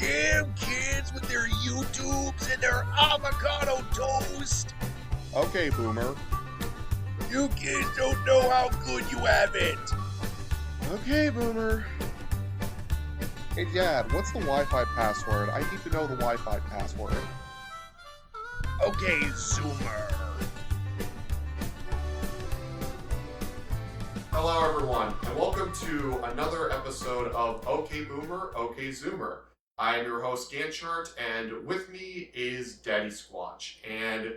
damn kids with their YouTubes and their avocado toast. Okay, Boomer. You kids don't know how good you have it. Okay, Boomer. Hey, Dad, what's the Wi-Fi password? I need to know the Wi-Fi password. Okay, Zoomer. Hello, everyone, and welcome to another episode of OK Boomer, OK Zoomer. I am your host, Ghantt, and with me is Daddysquatch. And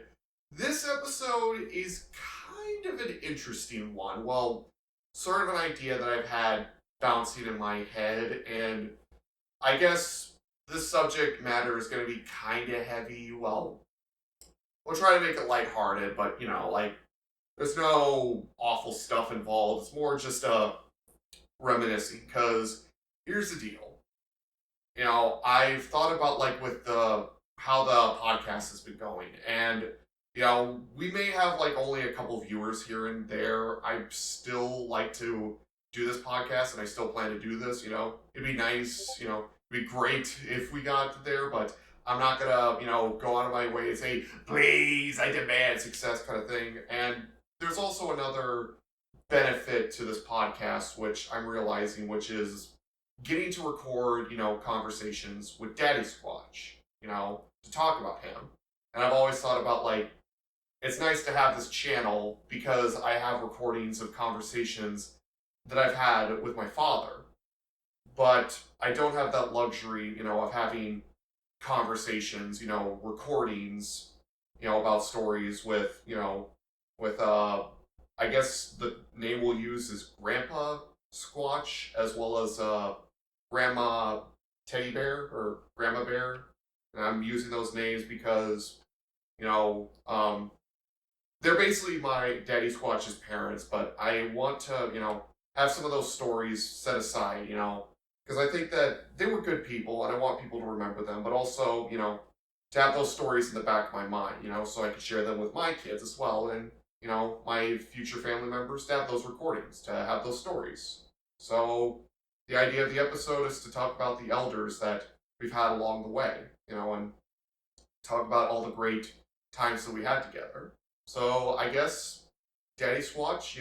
this episode is kind of an interesting one. Well, sort of an idea that I've had bouncing in my head, and I guess this subject matter is going to be kind of heavy. Well, we'll try to make it lighthearted, but, there's no awful stuff involved. It's more just reminiscing, because here's the deal. I've thought about, with how the podcast has been going, and we may have only a couple viewers here and there. I still like to do this podcast, and I still plan to do this. It'd be nice, it'd be great if we got there, but I'm not gonna, go out of my way and say, please, I demand success kind of thing. And there's also another benefit to this podcast, which I'm realizing, which is getting to record, conversations with Daddysquatch, to talk about him. And I've always thought about, it's nice to have this channel because I have recordings of conversations that I've had with my father. But I don't have that luxury, of having conversations, recordings, about stories with, I guess the name we'll use is Grandpa Squatch, as well as, Grandma Teddy Bear, or Grandma Bear. And I'm using those names because, they're basically my Daddysquatch's parents, but I want to, have some of those stories set aside, because I think that they were good people, and I want people to remember them, but also, to have those stories in the back of my mind, so I can share them with my kids as well, and, my future family members to have those recordings, to have those stories. So, the idea of the episode is to talk about the elders that we've had along the way, and talk about all the great times that we had together. So, I guess, Daddysquatch,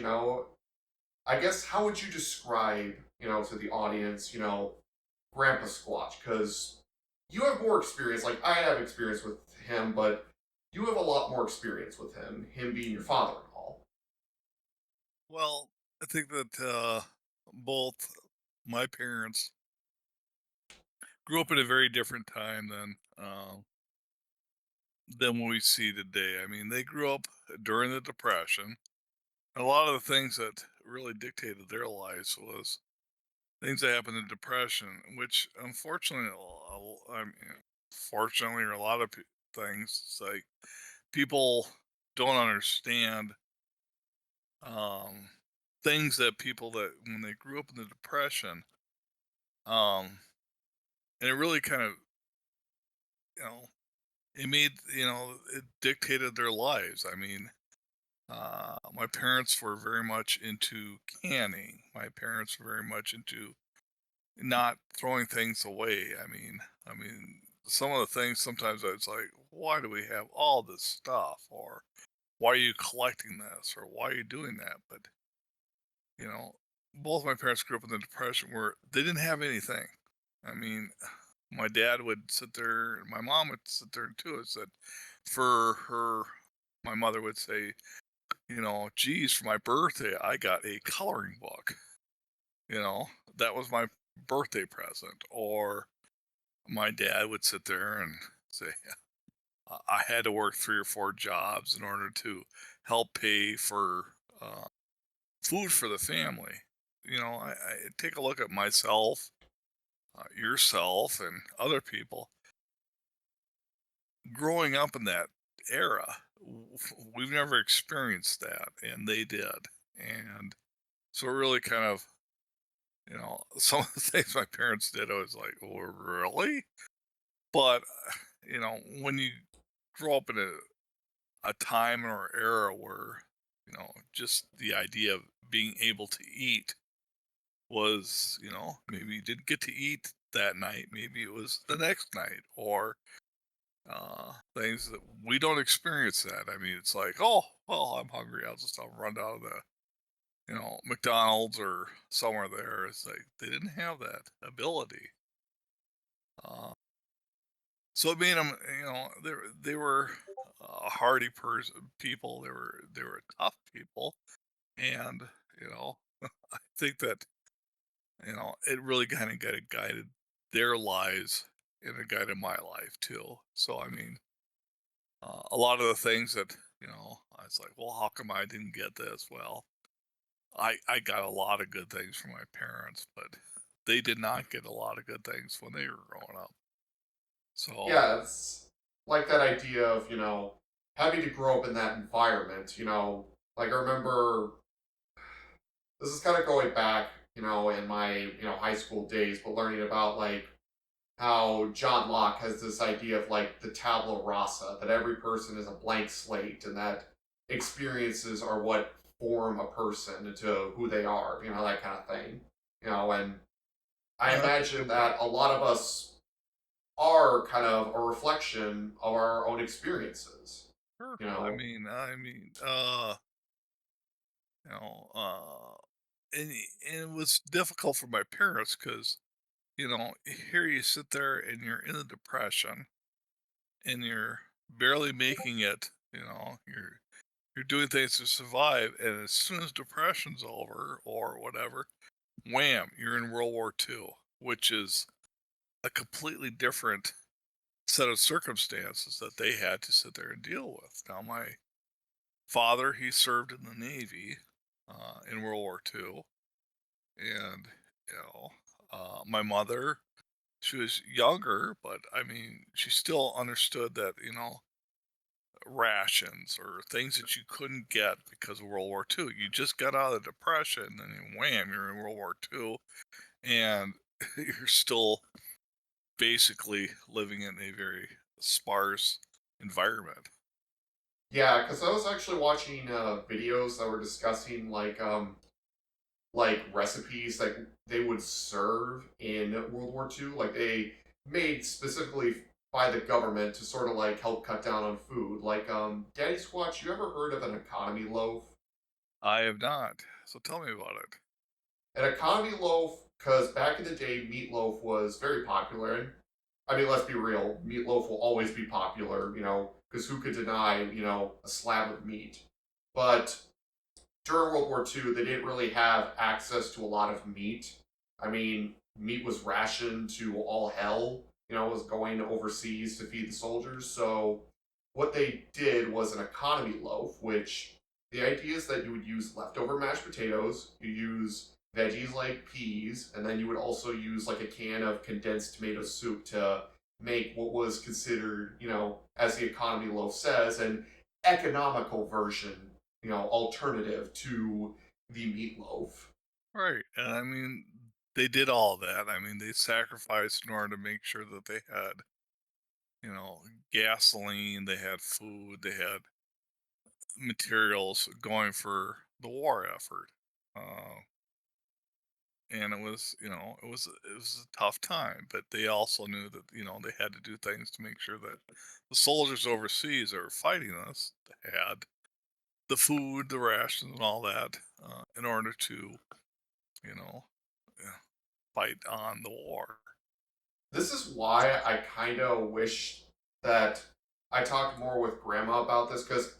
I guess, how would you describe, to the audience, Grandpa Squatch? Because you have more experience, I have experience with him, but you have a lot more experience with him being your father and all. Well, I think that both my parents grew up at a very different time than what we see today. I mean, they grew up during the Depression. A lot of the things that really dictated their lives was things that happened in the Depression, which unfortunately, fortunately, or a lot of things, it's like people don't understand things that people that when they grew up in the Depression, um, and it really kind of, you know, it made, it dictated their lives. I mean, my parents were very much into canning. My parents were very much into not throwing things away. I mean, some of the things sometimes it's like, why do we have all this stuff, or why are you collecting this, or why are you doing that? But you know, both my parents grew up in the Depression where they didn't have anything. I mean, my dad would sit there, and my mom would sit there too. It said, for her, my mother would say, geez, for my birthday, I got a coloring book. That was my birthday present. Or my dad would sit there and say, I had to work 3 or 4 jobs in order to help pay for food for the family. I take a look at myself, yourself, and other people. Growing up in that era, we've never experienced that, and they did. And so it really kind of, some of the things my parents did, I was like, oh, really? But, when you grow up in a time or era where, just the idea of being able to eat was, maybe you didn't get to eat that night. Maybe it was the next night, or things that we don't experience that. I mean, it's like, oh, well, I'm hungry. I'll run down to the, McDonald's or somewhere there. It's like they didn't have that ability. Uh, so it made them, they were hardy people. They were tough people, and you know, I think that it really kind of guided their lives and it guided my life too. So I mean, a lot of the things that I was like, well, how come I didn't get this? Well, I got a lot of good things from my parents, but they did not get a lot of good things when they were growing up. So Yeah, it's like that idea of, having to grow up in that environment, like I remember this is kind of going back, in my, high school days, but learning about like how John Locke has this idea of like the tabula rasa, that every person is a blank slate and that experiences are what form a person into who they are, that kind of thing. And I yeah, that's a imagine good point. that a lot of us are kind of a reflection of our own experiences. Sure. You I know, mean, you know, uh, and it was difficult for my parents because here you sit there and you're in a depression and you're barely making it. You're doing things to survive, and as soon as depression's over or whatever, wham, you're in World War II, which is a completely different set of circumstances that they had to sit there and deal with. Now, my father, he served in the Navy in World War II, and my mother, she was younger, but I mean, she still understood that rations or things that you couldn't get because of World War II. You just got out of the Depression, and then wham, you're in World War II, and you're still basically living in a very sparse environment. yeah, because I was actually watching videos that were discussing like recipes that they would serve in World War II, like they made specifically by the government to sort of like help cut down on food. Like Daddysquatch, you ever heard of an economy loaf? I have not. So tell me about it. An economy loaf, because back in the day, meatloaf was very popular. And I mean, let's be real, meatloaf will always be popular, because who could deny, a slab of meat? But during World War II, they didn't really have access to a lot of meat. I mean, meat was rationed to all hell, was going overseas to feed the soldiers. So what they did was an economy loaf, which the idea is that you would use leftover mashed potatoes, you use veggies like peas, and then you would also use like a can of condensed tomato soup to make what was considered, as the economy loaf says, an economical version, alternative to the meatloaf. Right. And I mean, they did all that. I mean, they sacrificed in order to make sure that they had, you know, gasoline, they had food, they had materials going for the war effort. Uh, and it was a tough time, but they also knew that they had to do things to make sure that the soldiers overseas that were fighting us had the food, the rations, and all that in order to you know uh, fight on the war. This is why I kind of wish that I talked more with grandma about this, because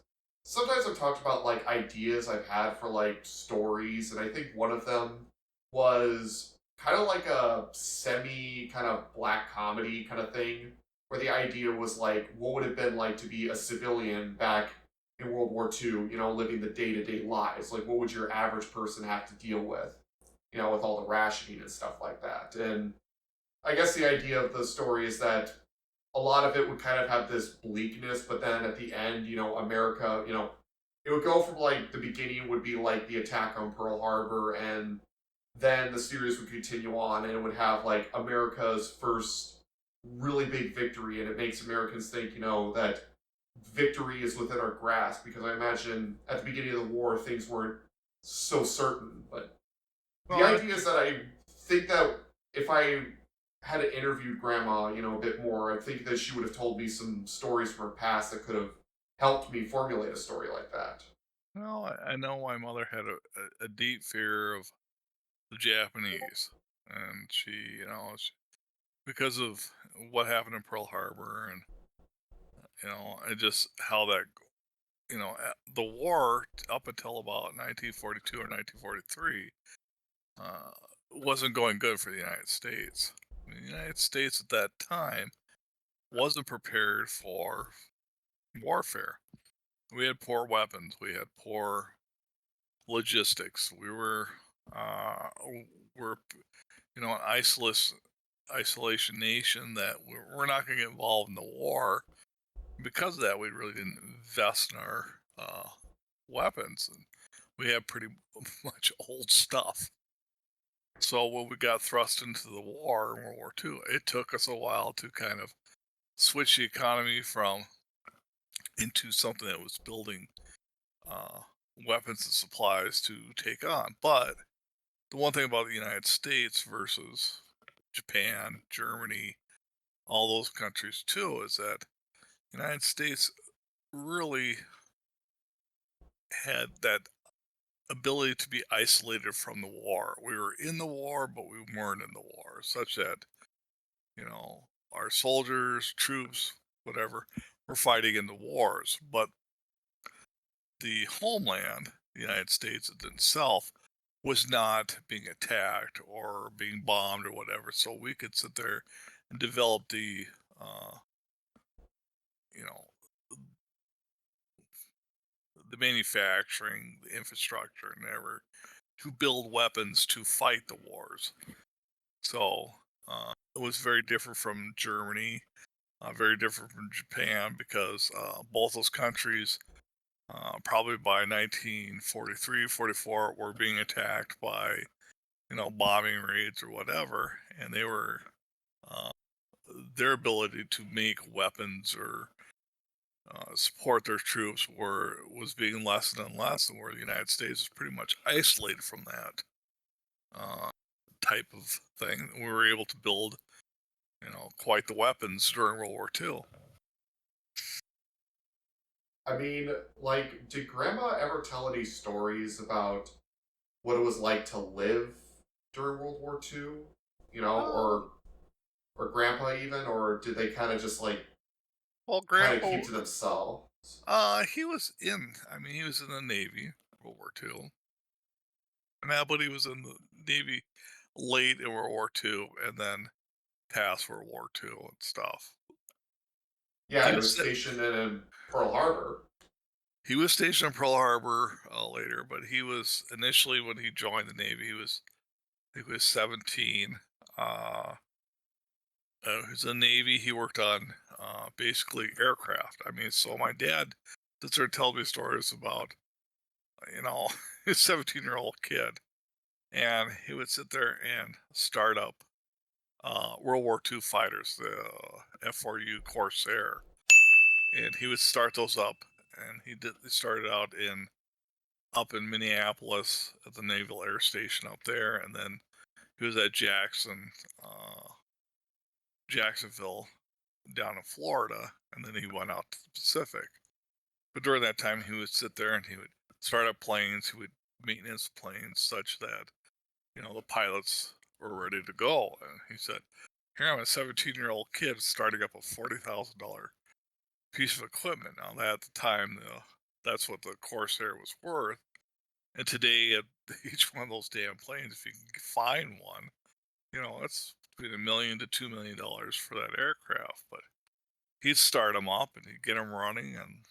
sometimes I've talked about like ideas I've had for like stories, and I think one of them was kind of like a semi kind of black comedy kind of thing, where the idea was like, what would it have been like to be a civilian back in World War II, living the day to day lives? Like, what would your average person have to deal with, with all the rationing and stuff like that? And I guess the idea of the story is that a lot of it would kind of have this bleakness, but then at the end, America, it would go from like the beginning would be like the attack on Pearl Harbor, and then the series would continue on, and it would have like America's first really big victory, and it makes Americans think, that victory is within our grasp, because I imagine at the beginning of the war things weren't so certain. But the Well, idea is that I think that if I had interviewed Grandma, a bit more, I think that she would have told me some stories from her past that could have helped me formulate a story like that. Well, I know my mother had a deep fear of the Japanese, and because of what happened in Pearl Harbor, and and just how that the war up until about 1942 or 1943 uh, wasn't going good for the United States. The United States at that time wasn't prepared for warfare. We had poor weapons. We had poor logistics. Uh, we're an isolation nation that we're not going to get involved in the war. Because of that, we really didn't invest in our weapons, and we had pretty much old stuff. So when we got thrust into the war in World War II, it took us a while to kind of switch the economy from into something that was building uh, weapons and supplies to take on. But the one thing about the United States versus Japan, Germany, all those countries too, is that the United States really had that ability to be isolated from the war. We were in the war, but we weren't in the war, such that, our soldiers, troops, whatever, were fighting in the wars. But the homeland, the United States itself, was not being attacked or being bombed or whatever. So we could sit there and develop uh, you know, the manufacturing, the infrastructure, and ever to build weapons to fight the wars. So it was very different from Germany, very different from Japan, because both those countries, probably by 1943, 44, were being attacked by, bombing raids or whatever, and they were uh, their ability to make weapons or support their troops was being less and less, and where the United States was pretty much isolated from that uh, type of thing. We were able to build, quite the weapons during World War II. I mean, like, did Grandma ever tell any stories about what it was like to live during World War II? Oh, Or Grandpa even, or did they kind of just like well, kind of Grandpa, keep to themselves? he was he was in the Navy, World War II. Now, but he was in the Navy late in World War II, and then past World War II and stuff. Yeah, He he was was sta- stationed in Pearl Harbor. he was stationed in Pearl Harbor later, but he was initially, when he joined the Navy, he was 17. Uh, he was in the Navy. He worked on basically aircraft. I mean, so my dad sits there and tells me stories about, his 17-year-old kid, and he would sit there and start up World War II fighters, the F4U Corsair, and he would start those up. And he started out up in Minneapolis at the Naval Air Station up there, and then he was at Jacksonville down in Florida, and then he went out to the Pacific. But during that time, he would sit there and he would start up planes, he would maintenance planes such that, the pilots were ready to go. And he said, here I'm a 17-year-old kid starting up a $40,000 piece of equipment. Now, that at the time, that's what the Corsair was worth. And today, at each one of those damn planes, if you can find one, it's between $1 million to $2 million for that aircraft. But he'd start them up and he'd get them running, and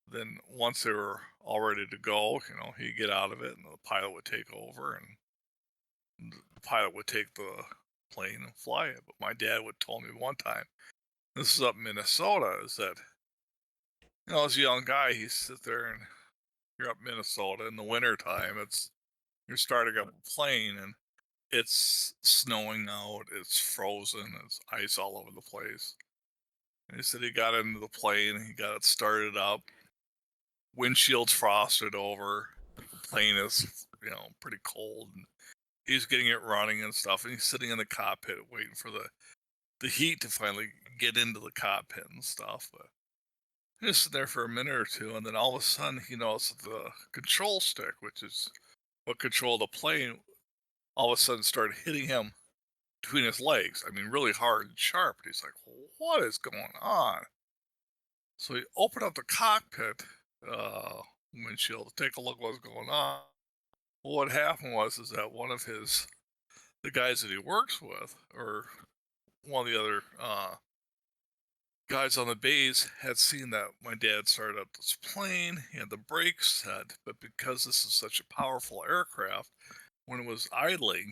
then once they were all ready to go, he'd get out of it, and the pilot would take over, and the pilot would take the plane and fly it. But my dad would tell me one time, this is up in Minnesota, is that, as a young guy, he sit there and you're up in Minnesota in the wintertime. You're starting up a plane and it's snowing out, it's frozen, it's ice all over the place. And he said he got into the plane, he got it started up, windshield's frosted over, the plane is, pretty cold. And he's getting it running and stuff, and he's sitting in the cockpit waiting for the heat to finally get into the cockpit and stuff. But he was sitting there for a minute or two, and then all of a sudden he noticed that the control stick, which is what controlled the plane, all of a sudden started hitting him between his legs. I mean, really hard and sharp. And he's like, "What is going on?" So he opened up the cockpit windshield to take a look what was going on. Well, what happened was is that one of the guys that he works with, or one of the other guys on the base, had seen that my dad started up this plane. He had the brakes set, but because this is such a powerful aircraft, when it was idling,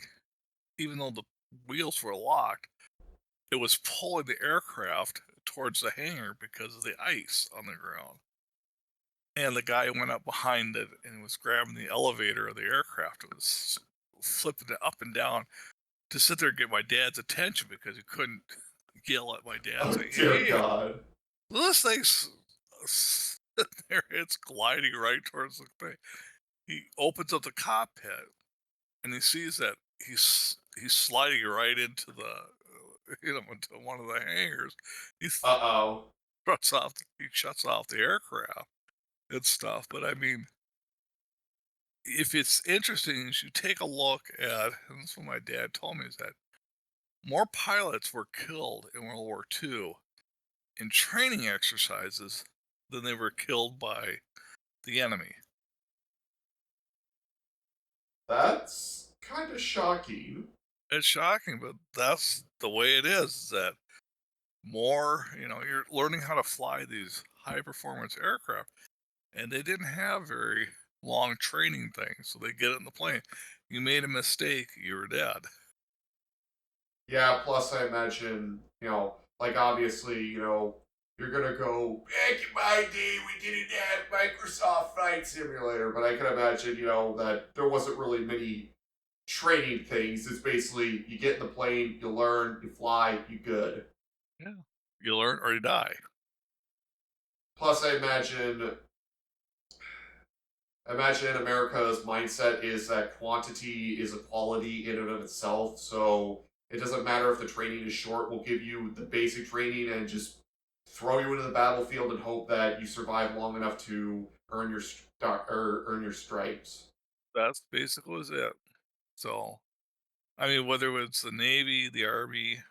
even though the wheels were locked, it was pulling the aircraft towards the hangar because of the ice on the ground. And the guy went up behind it and was grabbing the elevator of the aircraft. It was flipping it up and down to sit there and get my dad's attention because he couldn't yell at my dad Oh saying, dear "Hey, God. this thing's sitting there, it's gliding right towards the thing." He opens up the cockpit and he sees that he's sliding right into into one of the hangars. He Uh-oh. he shuts off the aircraft and stuff. But I mean, if it's interesting, you should take a look at, and this is what my dad told me, is that more pilots were killed in World War II in training exercises than they were killed by the enemy. That's kind of shocking. It's shocking, but that's the way it is. That you're learning how to fly these high performance aircraft, and they didn't have very long training things, so they get it in the plane. You made a mistake, you were dead. Yeah, plus I imagine, like obviously, you're gonna go, back in my day, we didn't have Microsoft Flight Simulator, but I can imagine, that there wasn't really many training things. It's basically you get in the plane, you learn, you fly, you good. Yeah. You learn or you die. Plus, I imagine America's mindset is that quantity is a quality in and of itself. So it doesn't matter if the training is short. We'll give you the basic training and just throw you into the battlefield and hope that you survive long enough to earn your earn your stripes. That's basically was it. So, I mean, whether it's the Navy, the Army,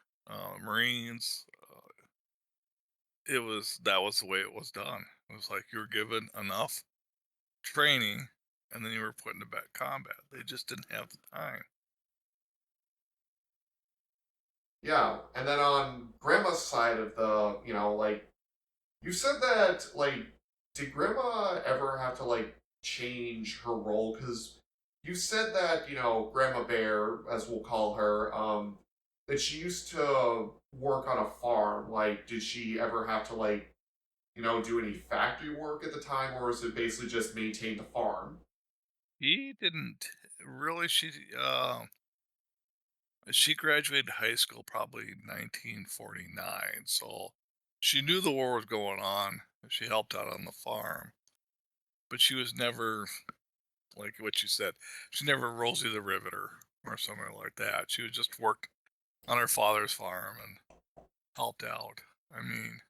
Marines, that was the way it was done. It was like you were given enough training, and then you were put into back combat. They just didn't have the time. Yeah, and then on Grandma's side of the, like you said that, did Grandma ever have to, change her role? Because you said that, Grandma Bear, as we'll call her, that she used to work on a farm. Like, did she ever have to, do any factory work at the time, or is it basically just maintain the farm? He didn't really. She graduated high school probably 1949, so she knew the war was going on. She helped out on the farm, but she was never like what you said. She never Rosie the Riveter or something like that. She was just worked on her father's farm and helped out. I mean,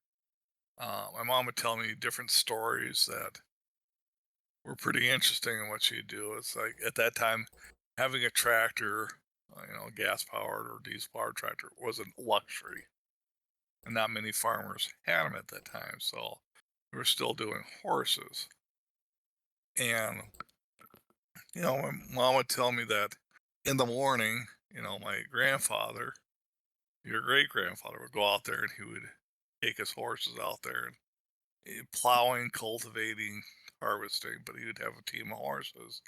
my mom would tell me different stories that were pretty interesting in what she'd do. It's like at that time, having a tractor, gas powered or diesel powered tractor was a luxury, and not many farmers had them at that time. So we were still doing horses. And, my mom would tell me that in the morning, my grandfather, your great grandfather, would go out there and he would take his horses out there and plowing, cultivating, harvesting, but he would have a team of horses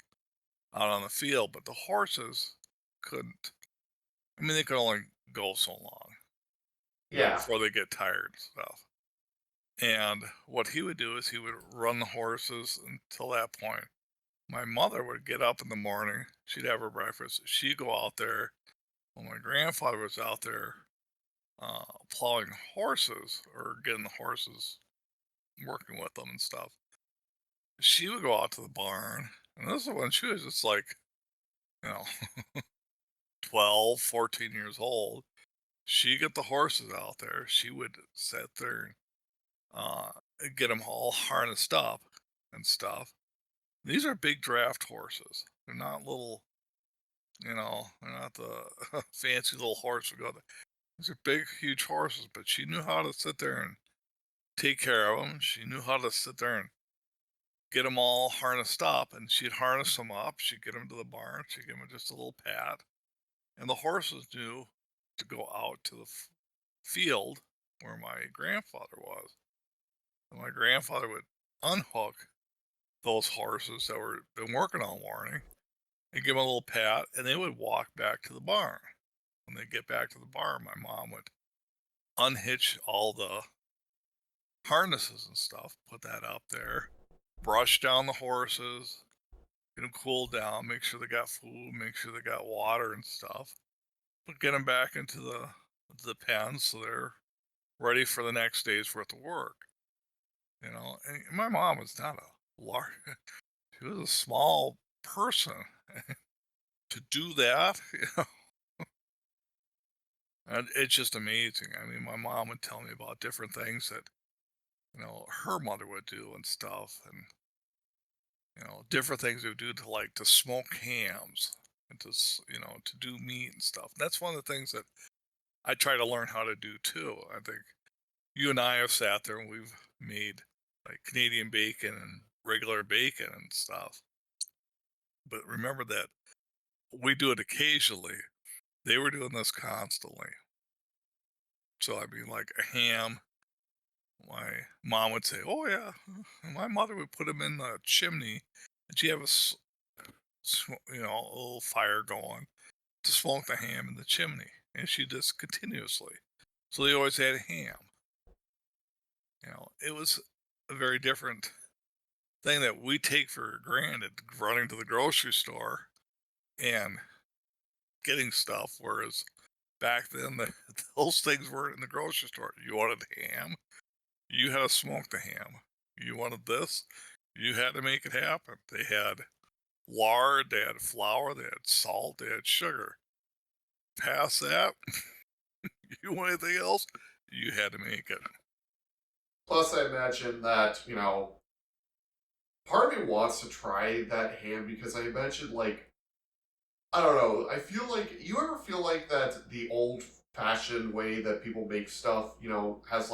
out on the field. But the horses couldn't, I mean, they could only go so long, Yeah. before they get tired and stuff. And what he would do is he would run the horses until that point. My mother would get up in the morning, she'd have her breakfast, she'd go out there. When my grandfather was out there plowing horses or getting the horses, working with them and stuff, she would go out to the barn. And this is when she was just like, you know, 12, 14 years old, she get the horses out there. She would sit there and uh, get them all harnessed up and stuff. These are big draft horses. They're not little, they're not the fancy little horse we go. These are big, huge horses, but she knew how to sit there and take care of them. She knew how to sit there and get them all harnessed up, and she'd harness them up. She'd get them to the barn. She'd give them just a little pat, and the horses knew to go out to the field where my grandfather was. And my grandfather would unhook those horses that were been working all morning and give them a little pat, and they would walk back to the barn. When they get back to the barn, my mom would unhitch all the harnesses and stuff, put that up there, brush down the horses, get them cooled down, make sure they got food, make sure they got water and stuff, but get them back into the pen so they're ready for the next day's worth of work. And my mom was not a large, she was a small person to do that. And it's just amazing. I mean, my mom would tell me about different things that her mother would do and stuff, and different things they would do to smoke hams and to do meat and stuff. That's one of the things that I try to learn how to do too. I think you and I have sat there and we've made like Canadian bacon and regular bacon and stuff. But remember that we do it occasionally. They were doing this constantly. So I mean, like a ham, my mom would say, "Oh yeah," and my mother would put them in the chimney, and she have a little fire going to smoke the ham in the chimney, and she just continuously. So they always had ham. It was a very different thing that we take for granted, running to the grocery store and getting stuff, whereas back then those things weren't in the grocery store. You wanted ham, you had to smoke the ham. You wanted this, you had to make it happen. They had lard, they had flour, they had salt, they had sugar. Past that, you want anything else, you had to make it. Plus, I imagine that, part of me wants to try that ham because I imagine, I don't know, I feel like, you ever feel like that the old fashioned way that people make stuff, has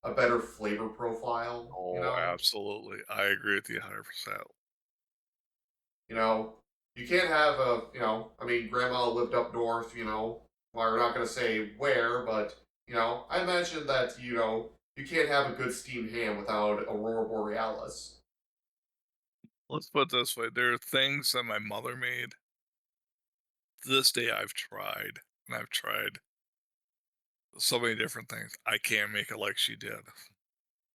a better flavor profile, Oh, absolutely. I agree with you 100%. You know, you can't have I mean, grandma lived up north, well, we're not going to say where, but, I imagine that, you can't have a good steamed ham without Aurora Borealis. Let's put it this way, there are things that my mother made. To this day, I've tried, and I've tried so many different things. I can't make it like she did.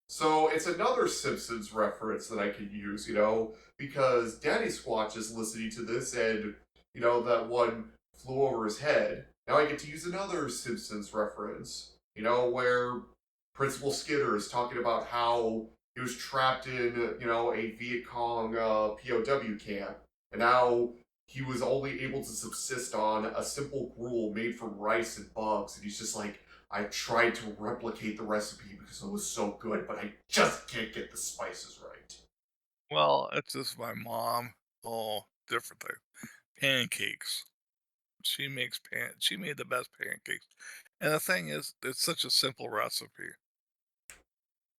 So it's another Simpsons reference that I could use, because Daddysquatch is listening to this and, that one flew over his head. Now I get to use another Simpsons reference, where Principal Skinner is talking about how he was trapped in, a Viet Cong POW camp, and now he was only able to subsist on a simple gruel made from rice and bugs, and he's just like, I tried to replicate the recipe because it was so good, but I just can't get the spices right. Well, it's just my mom. Oh, different thing. Pancakes. She made the best pancakes. And the thing is, it's such a simple recipe.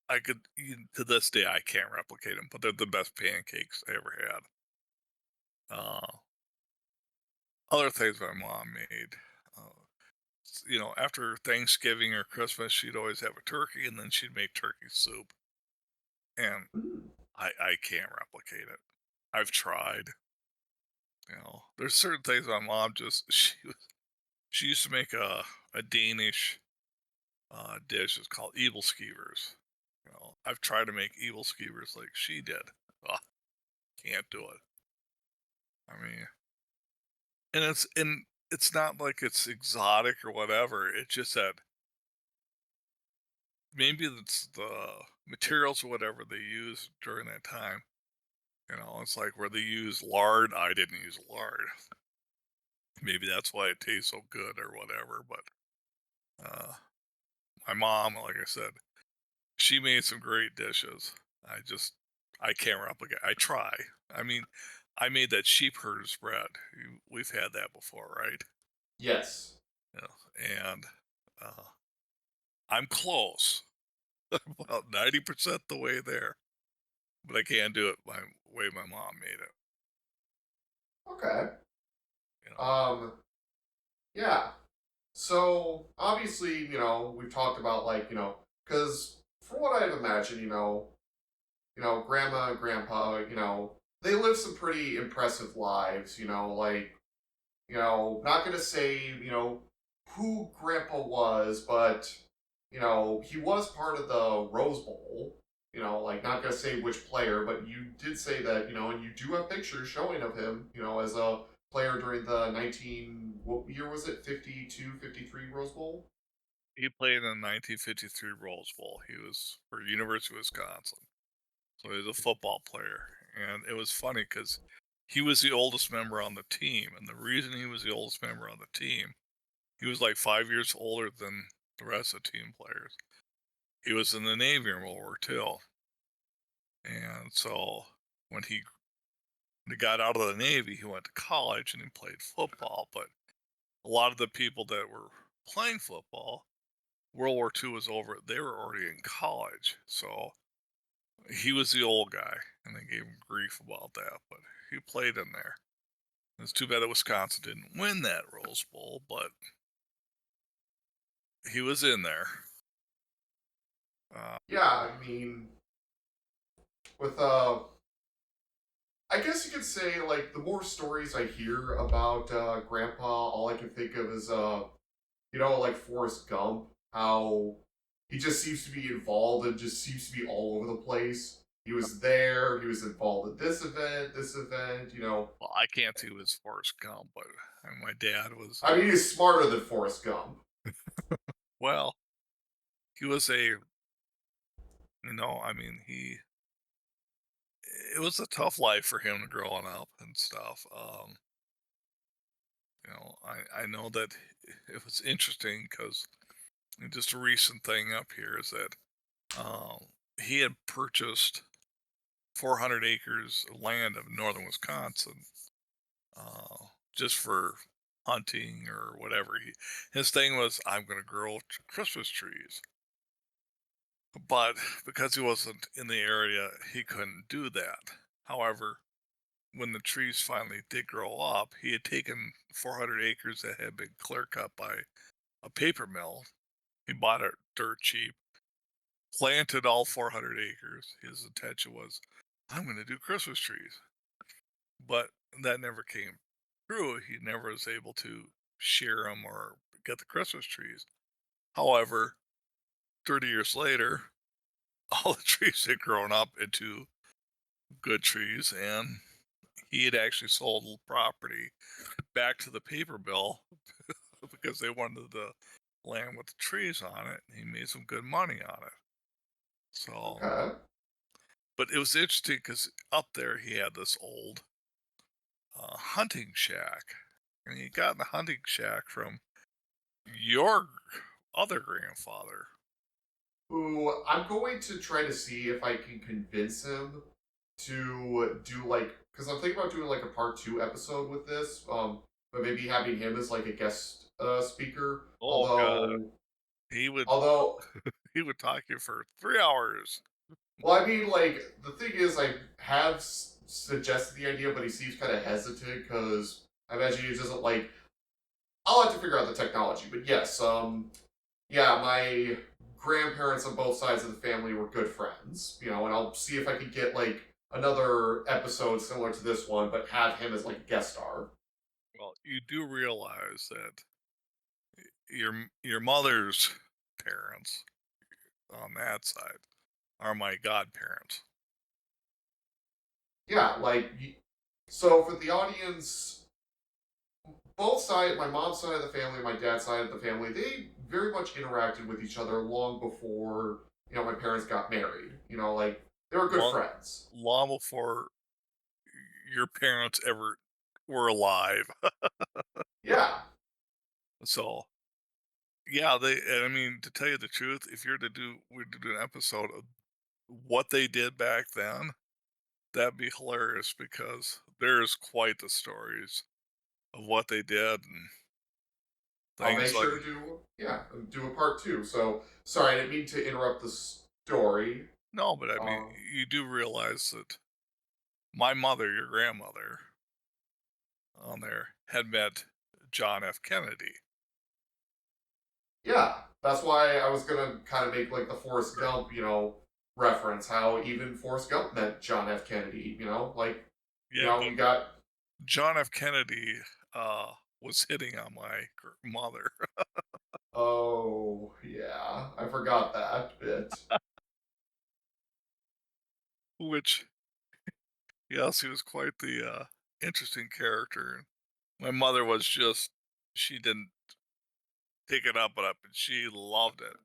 To this day, I can't replicate them, but they're the best pancakes I ever had. Other things my mom made. After Thanksgiving or Christmas, she'd always have a turkey, and then she'd make turkey soup. And Mm. I can't replicate it. I've tried. There's certain things my mom she used to make a Danish dish. It's called evil skeevers. I've tried to make evil skeevers like she did. Ugh, can't do it. I mean, and it's not like it's exotic or whatever. It's just that maybe it's the materials or whatever they used during that time. It's like where they use lard. I didn't use lard. Maybe that's why it tastes so good or whatever. But uh, my mom, like I said, she made some great dishes. I can't replicate. I try. I mean, I made that sheep herder's bread. We've had that before, right? Yes. And uh, I'm close, about 90% the way there, but I can't do it my way my mom made it. Okay. You know, Um, yeah. So obviously, we've talked about like, because for what I've imagined, grandma and grandpa, they live some pretty impressive lives, like, not gonna say, who grandpa was, but, he was part of the Rose Bowl. Like not gonna say which player, but you did say that, and you do have pictures showing of him, as a player during the 19, what year was it? 52, 53 Rose Bowl? he played in the 1953 Rose Bowl. He was for University of Wisconsin, so he was a football player. And it was funny because he was the oldest member on the team, and the reason he was the oldest member on the team, he was like 5 years older than the rest of the team players. He was in the Navy in World War II, and so when he got out of the Navy, he went to college and he played football. But a lot of the people that were playing football, World War II was over, they were already in college. So he was the old guy, and they gave him grief about that. But he played in there. It's too bad that Wisconsin didn't win that Rose Bowl, but he was in there. Uh, Yeah, I mean, with I guess you could say like the more stories I hear about Grandpa, all I can think of is like Forrest Gump, how he just seems to be involved and just seems to be all over the place. He was there, he was involved at this event. well, I can't see his Forrest Gump, but I mean, my dad was, I mean, he's smarter than Forrest Gump. well, he was I mean, it was a tough life for him growing up and stuff. I know that it was interesting because just a recent thing up here is that um, he had purchased 400 acres of land of northern Wisconsin uh, just for hunting or whatever. His thing was, I'm going to grow Christmas trees. But because he wasn't in the area, he couldn't do that. However, when the trees finally did grow up, he had taken 400 acres that had been clear cut by a paper mill. He bought it dirt cheap, planted all 400 acres. His intention was, I'm going to do Christmas trees. But that never came true. He never was able to share them or get the Christmas trees. However, 30 years later, all the trees had grown up into good trees, and he had actually sold the property back to the paper mill because they wanted the land with the trees on it. And he made some good money on it. So, Okay. but it was interesting because up there he had this old hunting shack, and he got in the hunting shack from your other grandfather. Who I'm going to try to see if I can convince him to do like, because I'm thinking about doing like a part 2 episode with this, but maybe having him as like a guest speaker. Oh God, Although, he would although, he would talk to you for 3 hours. well, I mean, like the thing is, I have suggested the idea, but he seems kind of hesitant because I imagine he doesn't like. I'll have to figure out the technology, but yes, yeah, my grandparents on both sides of the family were good friends, and I'll see if I could get like another episode similar to this one, but have him as like a guest star. Well, you do realize that your mother's parents on that side are my godparents. Yeah, like so for the audience, both sides, my mom's side of the family, my dad's side of the family, they very much interacted with each other long before my parents got married. Like they were good Long friends. long before your parents ever were alive. Yeah. So yeah, and I mean, to tell you the truth, if you're to do we to do an episode of what they did back then, that'd be hilarious because there's quite the stories of what they did and I'll things make like. sure to do a part two. So sorry, I didn't mean to interrupt the story. No, but I mean, Um, you do realize that my mother, your grandmother, on there had met John F. Kennedy. yeah, that's why I was gonna kind of make like the Forrest Gump, reference. How even Forrest Gump met John F. Kennedy. Like Yeah, but you got. John F. Kennedy was hitting on my mother, Oh yeah, I forgot that bit. which, yes, he was quite the interesting character. My mother was just, she didn't take it up, and she loved it.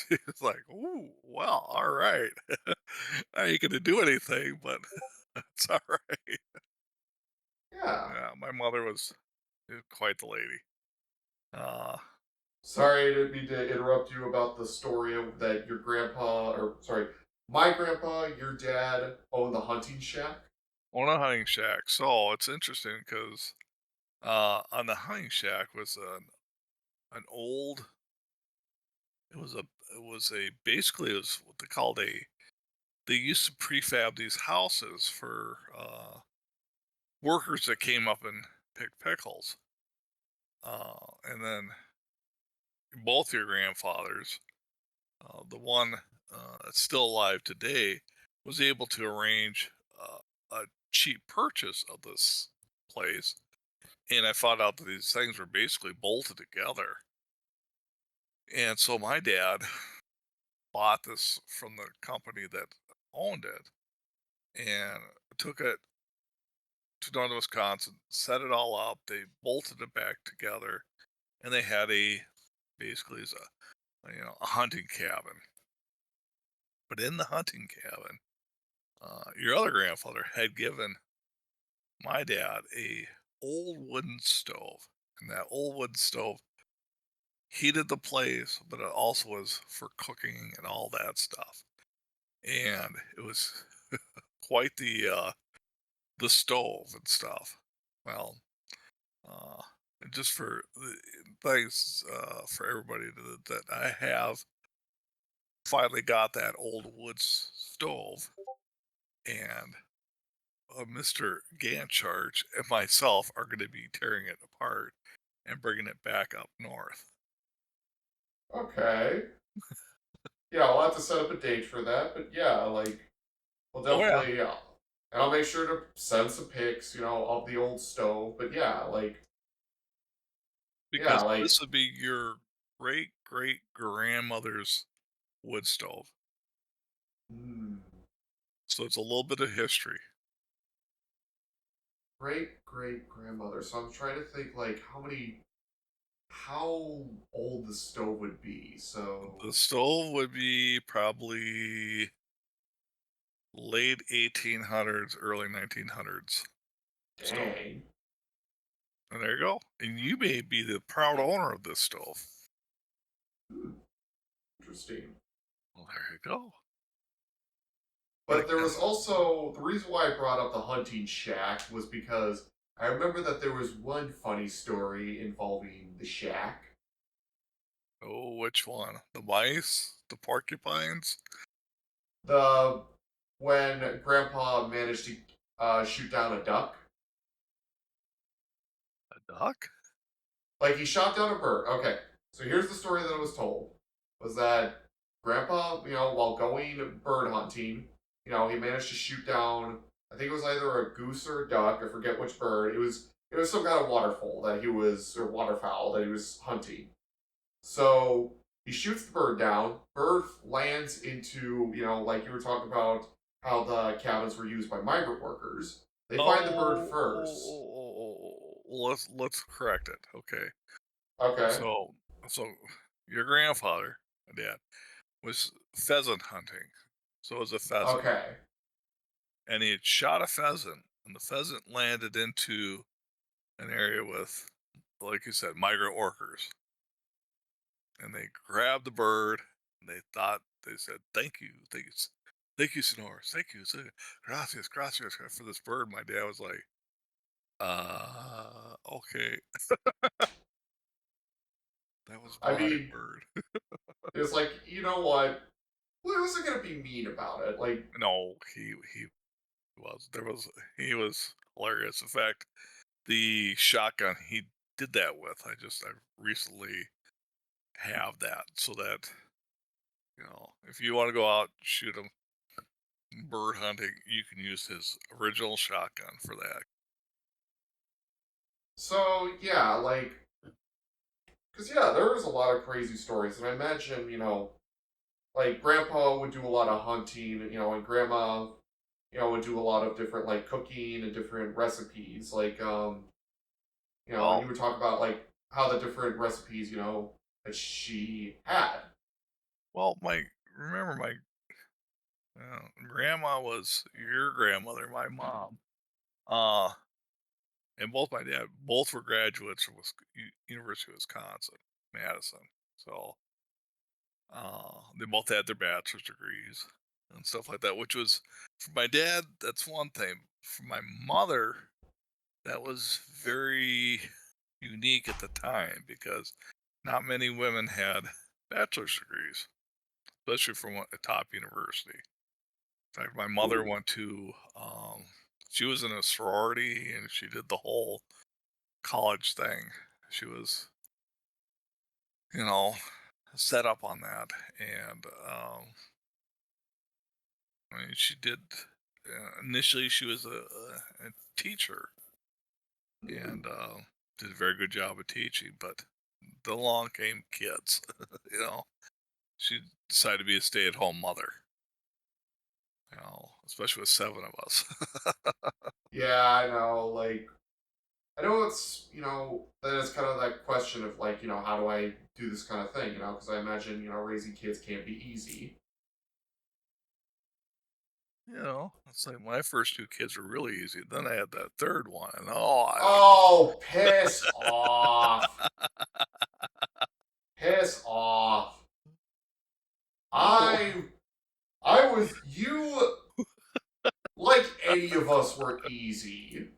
She was like, "Ooh, well, all right. I ain't gonna do anything, but it's all right." Yeah. Yeah, my mother was quite the lady. Uh, Sorry, I didn't mean to interrupt you about the story of that your grandpa, or sorry, my grandpa, your dad owned the hunting shack. on a hunting shack. So it's interesting because on the hunting shack was an old. It was a. It was a basically it was what they called a. They used to prefab these houses for workers that came up and picked pickles. And then both your grandfathers, the one that's still alive today, was able to arrange a cheap purchase of this place. And I found out that these things were basically bolted together. And so my dad bought this from the company that owned it and took it to northern Wisconsin, set it all up. They bolted it back together, and they had a basically as a hunting cabin. But in the hunting cabin, your other grandfather had given my dad a old wooden stove, and that old wooden stove heated the place, but it also was for cooking and all that stuff. And it was quite the stove and stuff. Well, uh, just for the thanks for everybody that I have finally got that old wood stove, and Mr. Gantt and myself are going to be tearing it apart and bringing it back up north. Okay. Yeah, I'll have to set up a date for that. But yeah, like we'll Oh yeah, definitely. And I'll make sure to send some pics, of the old stove. But yeah, because this would be your great great grandmother's wood stove. hmm, So it's a little bit of history. great great grandmother. So I'm trying to think like how old the stove would be. The So stove would be probably late 1800s, early 1900s stove. dang, And there you go. And you may be the proud owner of this stove. hmm, interesting. Well, there you go. But But there again, was also the reason why I brought up the hunting shack was because I remember that there was one funny story involving the shack. oh, which one? The mice? The porcupines? The When Grandpa managed to shoot down a duck. A duck? Like he shot down a bird. Okay, so here's the story that I was told: was that Grandpa, while going bird hunting, he managed to shoot down. I think it was either a goose or a duck. I forget which bird. It was some kind of waterfowl that he was or waterfowl that he was hunting. So he shoots the bird down. Bird lands into, like you were talking about how the cabins were used by migrant workers. They find the bird first. Let's correct it. Okay. Okay. So so your grandfather, my dad, was pheasant hunting. So it was a pheasant. Okay. And he had shot a pheasant, and the pheasant landed into an area with like you said, migrant workers, and they grabbed the bird. And they said, thank you, senors, gracias, gracias for this bird." My dad was like, okay, that was I my mean, bird." it's like, you know what? What was it gonna be mean about it? Like, No, he was. He was hilarious. In fact, the shotgun he did that with, I recently have that so that, if you want to go out and shoot him bird hunting, you can use his original shotgun for that. so yeah, like, because yeah, there was a lot of crazy stories, and I imagine, like Grandpa would do a lot of hunting, and Grandma, would do a lot of different like cooking and different recipes, like and Well, you would talk about like how the different recipes, that she had. well, my remember my grandma was your grandmother, my mom. Uh, and both were graduates from University of Wisconsin, Madison. So they both had their bachelor's degrees and stuff like that, which was for my dad, that's one thing. For my mother, that was very unique at the time because not many women had bachelor's degrees, especially from a top university. In fact, my mother Ooh. went to, she was in a sorority and she did the whole college thing. She was, you know, set up on that. And I mean, she did. Initially, she was a teacher Hmm. and did a very good job of teaching. But the along came kids. you know, she decided to be a stay-at-home mother. Especially with seven of us. Yeah, I know. Like, I know it's then it's kind of that question of like how do I do this kind of thing? Because I imagine raising kids can't be easy. It's like my first two kids were really easy. Then I had that third one, and oh, Oh, piss off! Piss off! oh, I I was you like any of us were easy.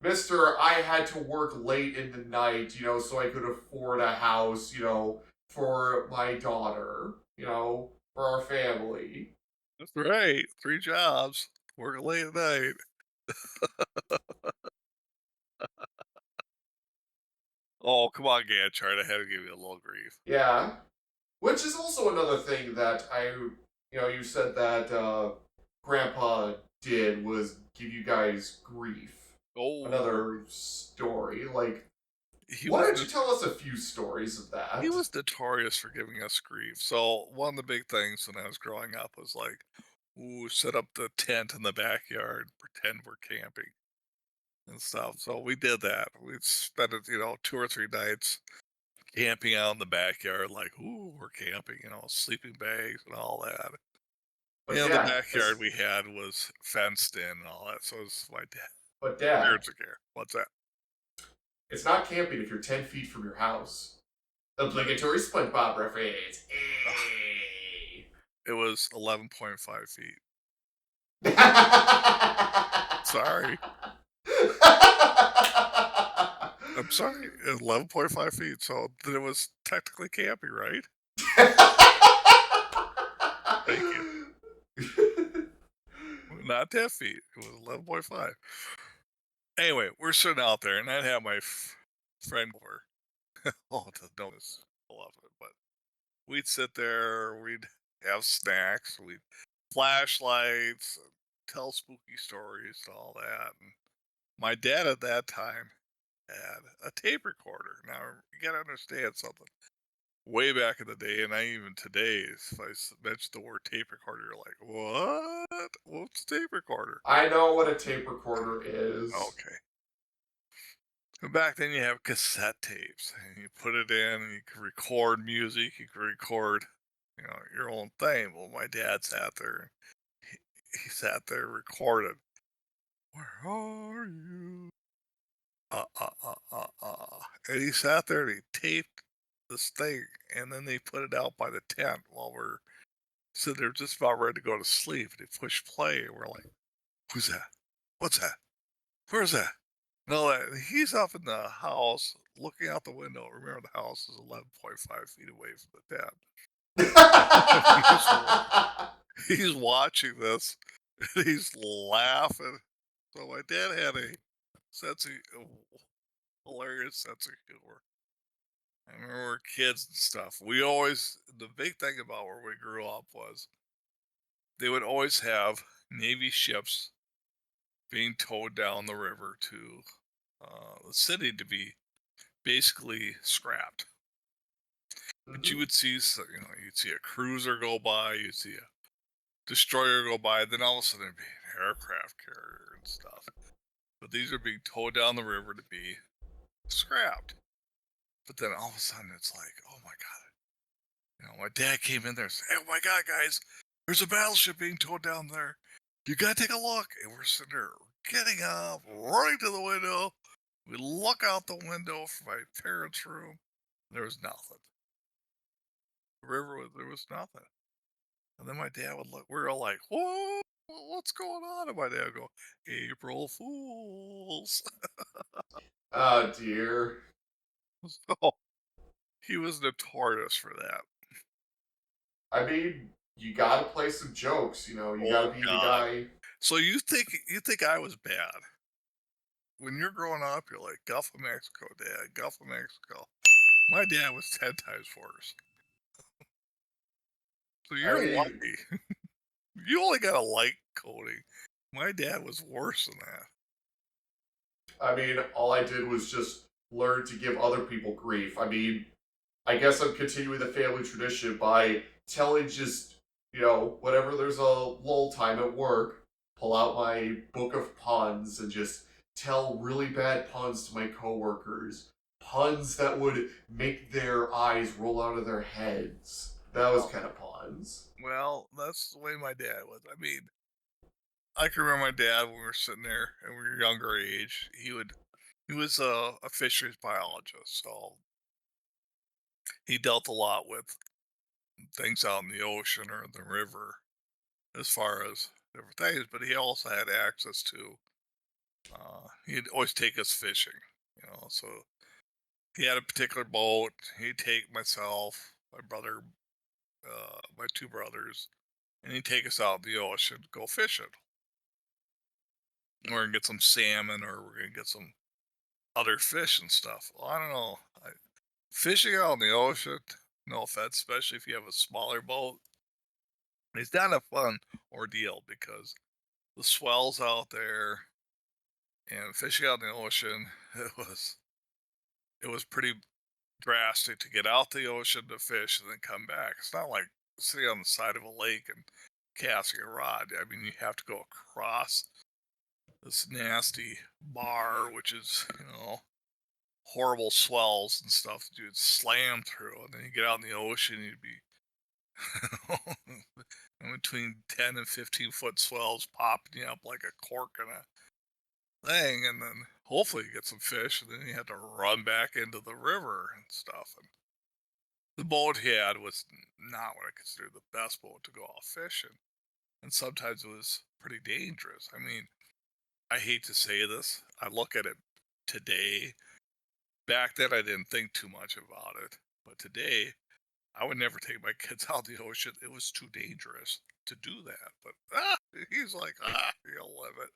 Mister, I had to work late in the night, so I could afford a house, for my daughter, for our family. that's right. Three jobs, working late at night. Oh, come on, Ganchard. I had to give you a little grief. Yeah. Which is also another thing that you said that Grandpa did was give you guys grief. Oh, Another story. Like, he why was don't you tell us a few stories of he that? was notorious for giving us grief. So one of the big things when I was growing up was like, ooh, set up the tent in the backyard, pretend we're camping and stuff. So we did that. We'd spend it, 2 or 3 nights camping out in the backyard, like, ooh, we're camping, sleeping bags and all that. But The Dad, backyard we had was fenced in and all that, so it was my but Dad, parents would care. What's that? it's not camping if you're 10 feet from your house. Obligatory SpongeBob reference. It was 11.5 feet. Eh. Sorry. I'm sorry. 11.5 feet. So then it was technically camping, right? Thank you. Not 10 feet. It was 11.5. Anyway, we're sitting out there, and I'd have my friend over. Oh, to know this, I love it. But we'd sit there, we'd have snacks, we'd flashlights, tell spooky stories, and all that. And my dad at that time had a tape recorder. Now you gotta understand something. Way back in the day, and I even today, if I mention the word tape recorder, you're like, "What? What's a tape recorder?" I know what a tape recorder is. Okay. And back then, you have cassette tapes, and you put it in, and you could record music. You could record, your own thing. Well, my dad sat there. He, he sat there, recorded. Where are you? And he sat there and he taped this thing, and then they put it out by the tent while we're sitting there just about ready to go to sleep. And they push play, and we're like, "Who's that? What's that? Where's that?" And all that. And he's up in the house looking out the window. Remember, the house is 11.5 feet away from the tent. he's, he's watching this, and he's laughing. So my dad had a sense of hilarious sense of humor. I remember we were kids and stuff. The big thing about where we grew up was they would always have Navy ships being towed down the river to the city to be basically scrapped. But you Mhm. would see, you'd see a cruiser go by, you'd see a destroyer go by, then all of a sudden there'd be an aircraft carrier and stuff. But these are being towed down the river to be scrapped. But then all of a sudden it's like, oh my God. My dad came in there and said, "Hey, oh my God, guys, there's a battleship being towed down there. You gotta take a look." And we're sitting there getting up, running to the window. We look out the window from my parents' room. There was nothing. There was nothing. And then my dad would look. We were all like, "Whoa, what's going on?" And my dad would go, "April Fools." Oh dear. So he was notorious for that. I mean, you gotta play some jokes, you Oh gotta be the God. guy. So you think I was bad? When you're growing up, you're like, Gulf of Mexico, Dad, Gulf of Mexico. My dad was 10 times worse. So I you're mean, lucky. You only got a light coating. My dad was worse than that. all I did was just learn to give other people grief. I guess I'm continuing the family tradition by telling just, whenever there's a lull time at work, pull out my book of puns and just tell really bad puns to my coworkers. Puns that would make their eyes roll out of their heads. Those Oh, kind of puns. well, that's the way my dad was. I can remember my dad when we were sitting there and we were younger age. He was a fisheries biologist, so he dealt a lot with things out in the ocean or in the river as far as different things. But he also had access to. He'd always take us fishing, So he had a particular boat. He'd take myself, my brother, my two brothers, and he'd take us out in the ocean to go fishing. We're gonna get some salmon, or we're gonna get some other fish and stuff. Well, I don't know. Fishing out in the ocean, no offense, especially if you have a smaller boat, it's not a fun ordeal because the swells out there and fishing out in the ocean, it was pretty drastic to get out the ocean to fish and then come back. It's not like sitting on the side of a lake and casting a rod. You have to go across this nasty bar, which is, horrible swells and stuff that you'd slam through. And then you get out in the ocean, you'd be in between 10 and 15-foot swells popping you up like a cork in a thing. And then hopefully you get some fish. And then you have to run back into the river and stuff. And the boat he had was not what I consider the best boat to go out fishing. And sometimes it was pretty dangerous. I hate to say this. I look at it today. Back then, I didn't think too much about it. But today, I would never take my kids out the ocean. It was too dangerous to do that. But he's like, you'll live it.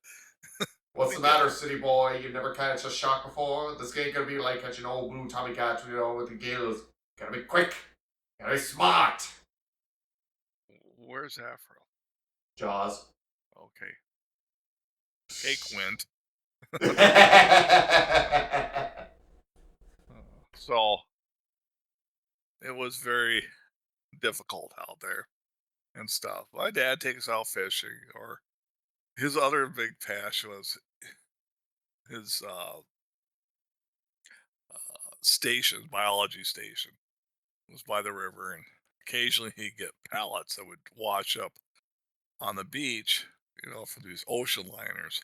What's We the did. matter, city boy? You've never catch a shark before? This ain't gonna be like catching old blue Tommy Cat, with the gills. Gotta be quick. Gotta be smart. Where's that from? Jaws. Okay. Hey, Quint. So it was very difficult out there and stuff. My dad takes us out fishing, or his other big passion was his biology station, was by the river, and occasionally he'd get pallets that would wash up on the beach, from these ocean liners.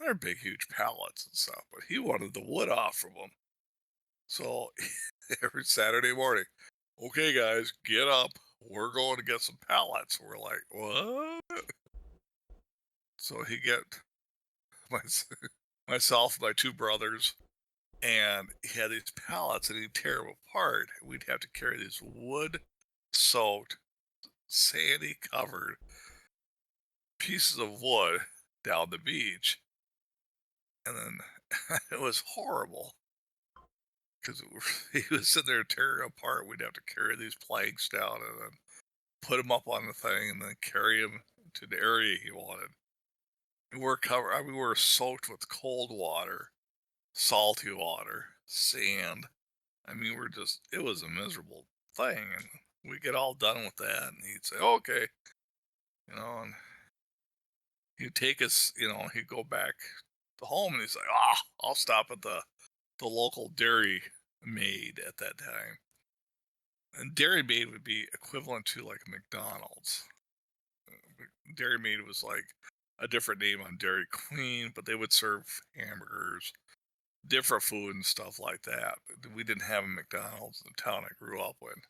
They're big, huge pallets and stuff, but he wanted the wood off from them. So every Saturday morning, okay, guys, get up. We're going to get some pallets. We're like, what? So he get my, myself, my two brothers, and he had these pallets, and he'd tear them apart. We'd have to carry these wood-soaked, sandy-covered pieces of wood down the beach, and then it was horrible because he was sitting there tearing apart. We'd have to carry these planks down and then put them up on the thing, and then carry them to the area he wanted. And we're covered. I mean, we were soaked with cold water, salty water, sand. I mean, we're just, it was a miserable thing. And we get all done with that, and he'd say, okay, and he'd take us, he'd go back to home, and he's like, I'll stop at the local dairy maid at that time. And dairy maid would be equivalent to like McDonald's. Dairy maid was like a different name on Dairy Queen, but they would serve hamburgers, different food and stuff like that. But we didn't have a McDonald's in the town I grew up in.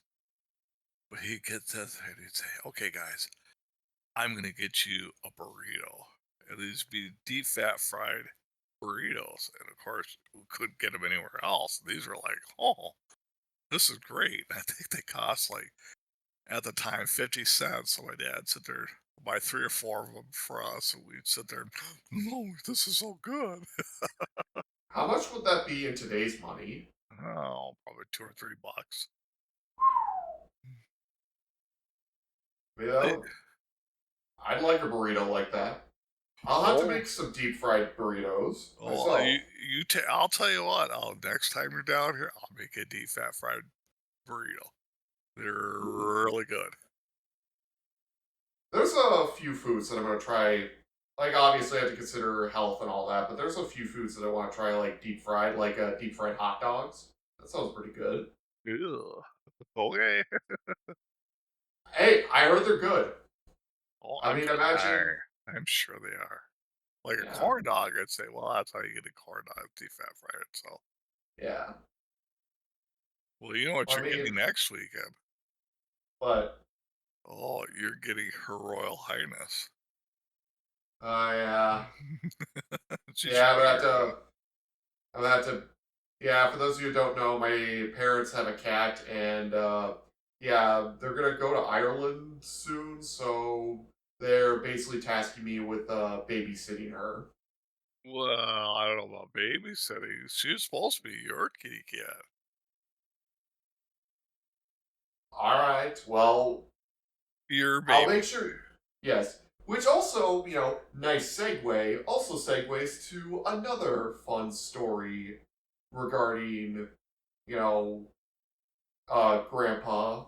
But he'd get this and he'd say, okay, guys, I'm going to get you a burrito. And these be deep fat fried burritos. And of course, we couldn't get them anywhere else. These were like, oh, this is great. I think they cost like, at the time, 50 cents. So my dad sit there, buy 3 or 4 of them for us. And we'd sit there and, no, this is so good. How much would that be in today's money? Oh, probably $2 or $3. You They, know, I'd like a burrito like that. I'll have to oh, make some deep fried burritos oh, myself. I'll tell you what. Next time you're down here, I'll make a deep fat fried burrito. They're Ooh. really good. There's a few foods that I'm gonna try. Like obviously, I have to consider health and all that, but there's a few foods that I want to try, like deep fried, like deep fried hot dogs. That sounds pretty good. Ew. Okay. Hey, I heard they're good. Oh, I mean, imagine. I'm sure they are. Like a Yeah, corn dog, I'd say, well, that's how you get a corn dog, deep fat fried. So, yeah. well, you know what I you're mean, getting next weekend? but Oh, you're getting Her Royal Highness. yeah, She's yeah. right But I have here. to. I'm gonna have to. Yeah, for those of you who don't know, my parents have a cat, and yeah, they're gonna go to Ireland soon, so they're basically tasking me with babysitting her. Well, I don't know about babysitting. She was supposed to be your kitty cat. All right, well, Your I'll baby. make sure. Yes, which also, nice segue. Also segues to another fun story regarding, you know, Grandpa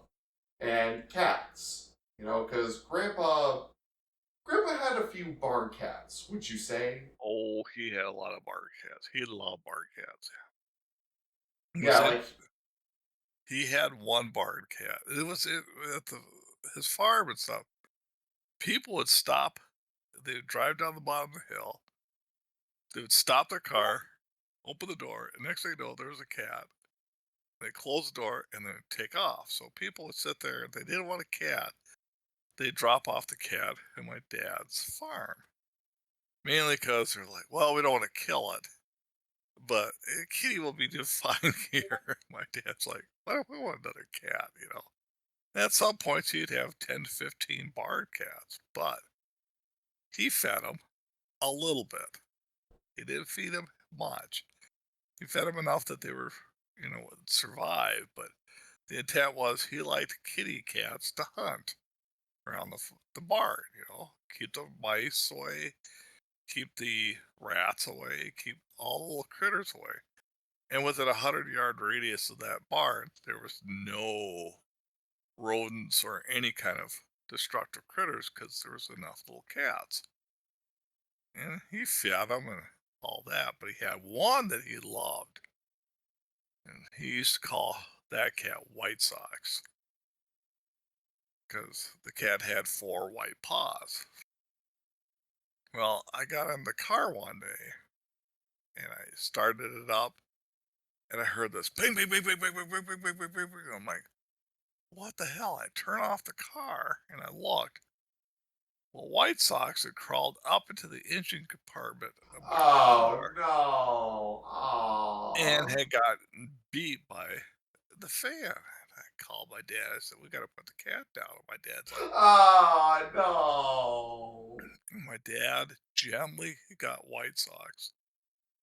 and cats. Because Grandpa had a few barn cats, would you say? Oh, he had a lot of bark cats. He loved bark cats. Was Yeah, it? like, He had one barn cat. At his farm and stuff. People would stop. They would drive down the bottom of the hill. They would stop their car, open the door, and next thing you know, there was a cat. They close the door and then take off. So people would sit there. If they didn't want a cat, they'd drop off the cat at my dad's farm. Mainly because they're like, well, we don't want to kill it, but Kitty will be just fine here. My dad's like, why don't we want another cat? At some points, he'd have 10 to 15 barred cats, but he fed them a little bit. He didn't feed them much. He fed them enough that they would survive, but the intent was he liked kitty cats to hunt around the barn, keep the mice away, keep the rats away, keep all the little critters away. And within 100-yard radius of that barn, there was no rodents or any kind of destructive critters because there was enough little cats. And he fed them and all that, but he had one that he loved. And he used to call that cat White Sox because the cat had 4 white paws. Well, I got in the car one day and I started it up and I heard this bing, bing, bing, bing, bing, bing, bing, bing, bing, bing, bing, bing. I'm like, what the hell? I turn off the car and I looked. Well, White Sox had crawled up into the engine compartment of my Oh car no. and Oh. had gotten beat by the fan. And I called my dad. I said, "We got to put the cat down." And my dad's like, Oh no. my dad gently got White Sox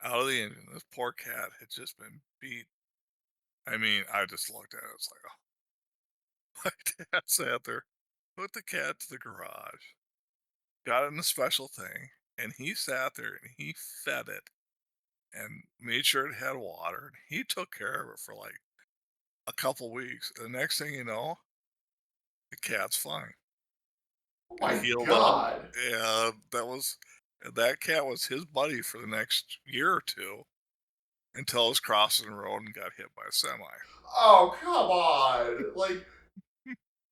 out of the engine. This poor cat had just been beat. I mean, I just looked at it. I was like, oh, my dad sat there, put the cat to the garage, got it in a special thing, and he sat there and he fed it and made sure it had water. And he took care of it for like a couple weeks. The next thing you know, the cat's fine Oh and my healed up. god. And that cat was his buddy for the next year or two until I was crossing the road and got hit by a semi. Oh come on. Like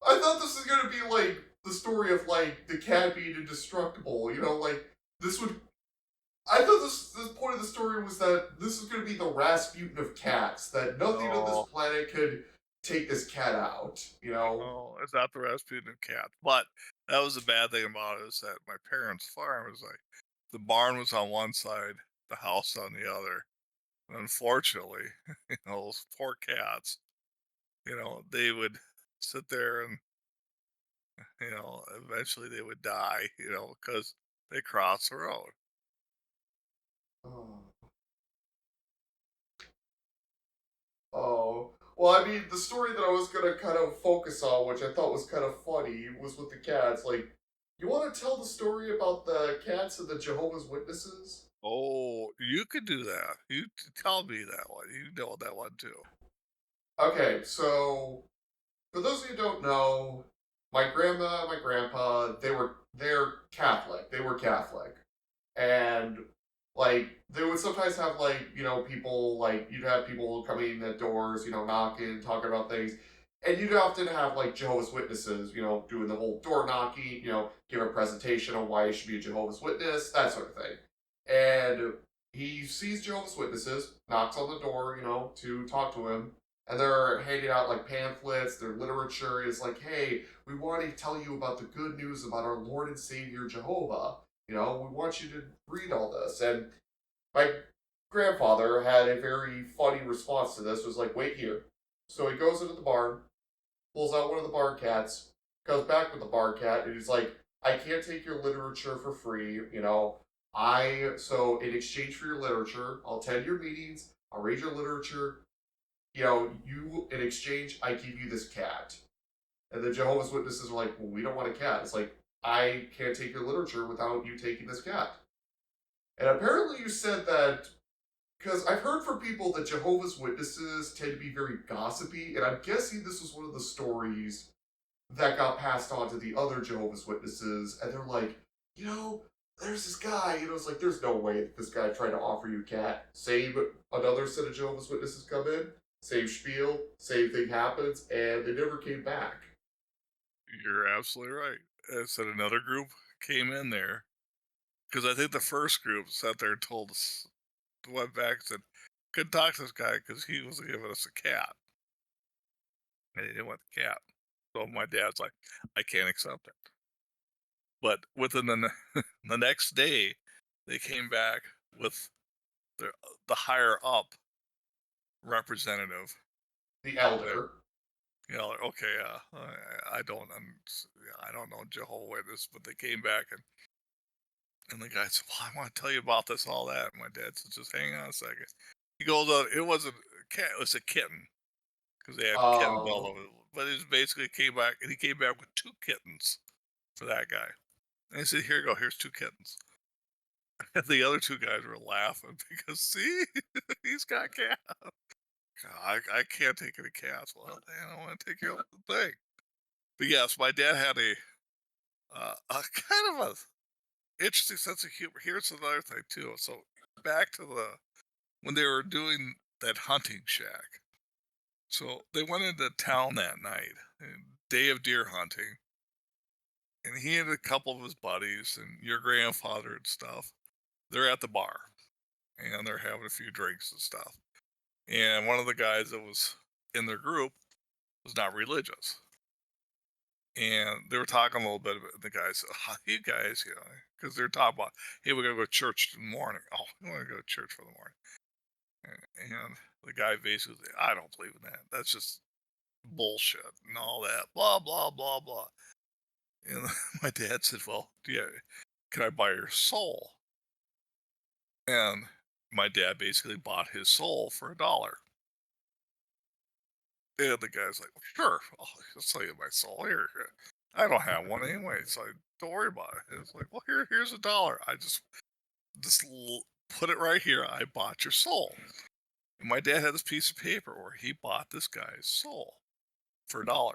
I thought this was gonna be like the story of like the cat being indestructible. You know, like this would. I thought this point of the story was that this was gonna be the Rasputin of cats. That nothing on this No, planet could take this cat out. You know. no, it's not the Rasputin of cats. But that was the bad thing about it is that my parents' farm was like the barn was on one side, the house on the other. And unfortunately, those poor cats, they would sit there and eventually they would die, because they crossed the road. Oh. Oh. Well, I mean, the story that I was gonna kind of focus on, which I thought was kind of funny, was with the cats. Like, you want to tell the story about the cats and the Jehovah's Witnesses? Oh, you could do that. Tell me that one. You know that one too. Okay, so for those of you who don't know, my grandma, my grandpa, they're Catholic. They were Catholic, and like they would sometimes have like people like you'd have people coming at doors, knocking, talking about things, and you'd often have like Jehovah's Witnesses, doing the whole door knocking, give a presentation on why you should be a Jehovah's Witness, that sort of thing. And he sees Jehovah's Witnesses, knocks on the door, to talk to him, and they're handing out like pamphlets, their literature is like, hey, we want to tell you about the good news about our Lord and Savior Jehovah. We want you to read all this. And my grandfather had a very funny response to this. Was like, wait here. So he goes into the barn, pulls out one of the barn cats, comes back with the barn cat, and he's like, I can't take your literature for free. So in exchange for your literature, I'll attend your meetings, I'll read your literature. You in exchange, I give you this cat. And the Jehovah's Witnesses are like, well, we don't want a cat. It's like, I can't take your literature without you taking this cat. And apparently you said that because I've heard from people that Jehovah's Witnesses tend to be very gossipy, and I'm guessing this was one of the stories that got passed on to the other Jehovah's Witnesses, and they're like, there's this guy, it's like, there's no way that this guy tried to offer you a cat. Same another set of Jehovah's Witnesses come in, same spiel, same thing happens, and they never came back. You're absolutely right. And said another group came in there because I think the first group sat there and told us, went back and said, couldn't talk to this guy because he was giving us a cat. And he didn't want the cat. So my dad's like, I can't accept it. But within the next day, they came back with the, the higher up representative. The They, elder. okay, I don't know Jehovah Witness, but they came back and the guy said, "Well, I want to tell you about this, all that." And my dad said, "Just hang on a second." He goes, "It wasn't a cat; it was a kitten because they had kittens all Oh. over." But he basically came back, and he came back with two kittens for that guy. And he said, "Here you go. Here's two kittens." And the other two guys were laughing because, see, he's got cats. I can't take any cats. Well, I don't want to take your thing. But yes, my dad had a kind of a interesting sense of humor. Here's another thing too. So back to when they were doing that hunting shack. So they went into town that night, day of deer hunting, and he and a couple of his buddies and your grandfather and stuff, they're at the bar, and they're having a few drinks and stuff. And one of the guys that was in their group was not religious. And they were talking a little bit about the guys, you guys, because they're talking about, hey, we're going to go to church in the morning. Oh, we want to go to church for the morning. And the guy basically said, I don't believe in that. That's just bullshit and all that, blah, blah, blah, blah. And my dad said, well, yeah, can I buy your soul? And my dad basically bought his soul for $1. And the guy's like, well, sure, I'll sell you my soul. Here. I don't have one anyway, so don't worry about it. It's like, well, here's $1. I just put it right here. I bought your soul. And my dad had this piece of paper where he bought this guy's soul for $1.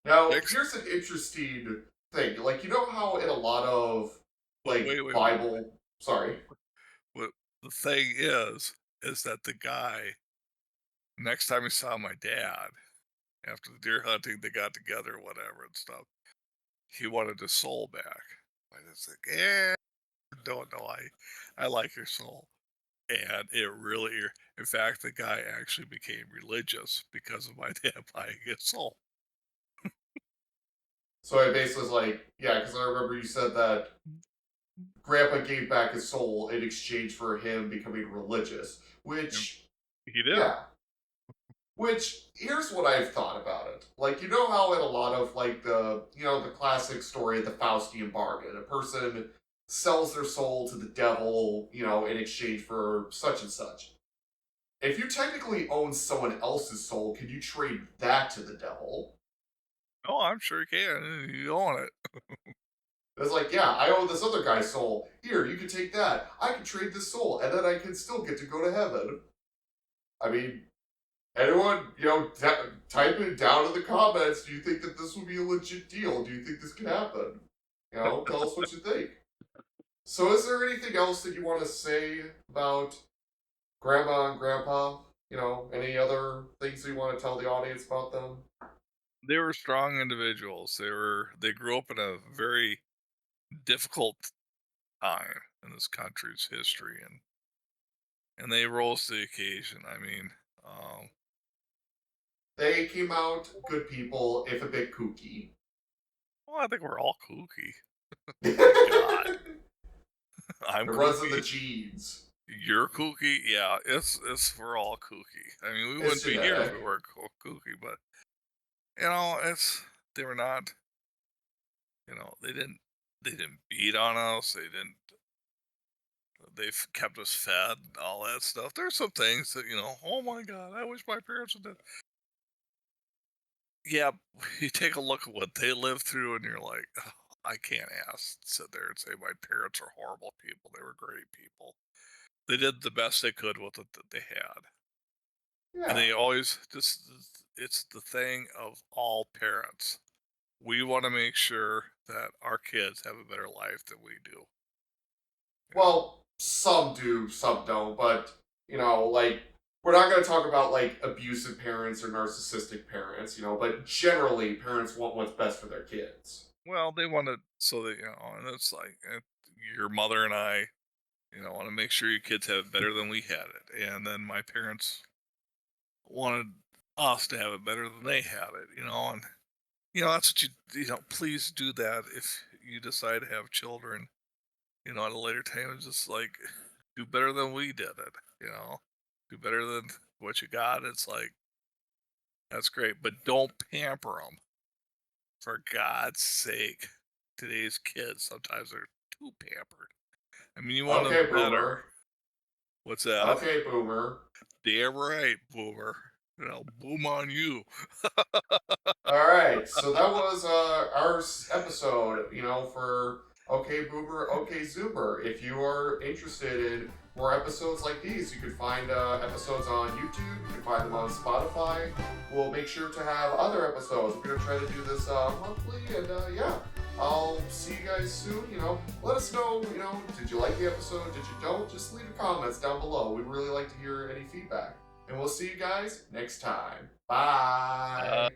Now, here's an interesting thing. Like, you know how in a lot of, like, wait. Bible... Sorry. What the thing is that the guy, next time he saw my dad, after the deer hunting, they got together, whatever, and stuff, he wanted his soul back. I was like, don't know. I like your soul. And it really, in fact, the guy actually became religious because of my dad buying his soul. So it basically was like, yeah, because I remember you said that Grandpa gave back his soul in exchange for him becoming religious, which... He did. Yeah. Which, here's what I've thought about it. Like, you know how in a lot of, like, the classic story of the Faustian bargain, a person sells their soul to the devil, in exchange for such and such. If you technically own someone else's soul, can you trade that to the devil? Oh, I'm sure you can. You own it. It's like, yeah, I own this other guy's soul. Here, you can take that. I can trade this soul, and then I can still get to go to heaven. I mean, anyone, type it down in the comments. Do you think that this would be a legit deal? Do you think this could happen? Tell us what you think. So is there anything else that you want to say about Grandma and Grandpa? Any other things that you want to tell the audience about them? They were strong individuals. They grew up in a very difficult time in this country's history, and they rose to the occasion. I mean, they came out good people, if a bit kooky. well, I think we're all kooky. God. I'm it runs in the genes. You're kooky, yeah. It's we're all kooky. I mean, we wouldn't be here if we weren't kooky, but they were not. They didn't beat on us. They've kept us fed and all that stuff. There's some things that oh my God, I wish my parents would. Yeah, you take a look at what they lived through, and you're like, oh, I can't sit there and say my parents are horrible people. They were great people. They did the best they could with it that they had. Yeah. And they always it's the thing of all parents. We want to make sure that our kids have a better life than we do. Well, some do, some don't, but we're not going to talk about like abusive parents or narcissistic parents, but generally parents want what's best for their kids. Well, they want it so that, and it's like your mother and I, want to make sure your kids have it better than we had it. And then my parents wanted us to have it better than they had it, and that's what please do that if you decide to have children, at a later time. It's just like, do better than we did it, do better than what you got. It's like, that's great, but don't pamper them. For God's sake, today's kids sometimes are too pampered. I mean, you want them better. Boomer. What's that? Okay, Boomer. Damn right, Boomer. Boom on you. All right, so that was our episode, for Okay Boomer, Okay Zoomer. If you are interested in more episodes like these, you can find episodes on YouTube. You can find them on Spotify. We'll make sure to have other episodes. We're going to try to do this monthly, and yeah. I'll see you guys soon. Let us know, did you like the episode? Did you don't? Just leave the comments down below. We'd really like to hear any feedback. And we'll see you guys next time. Bye.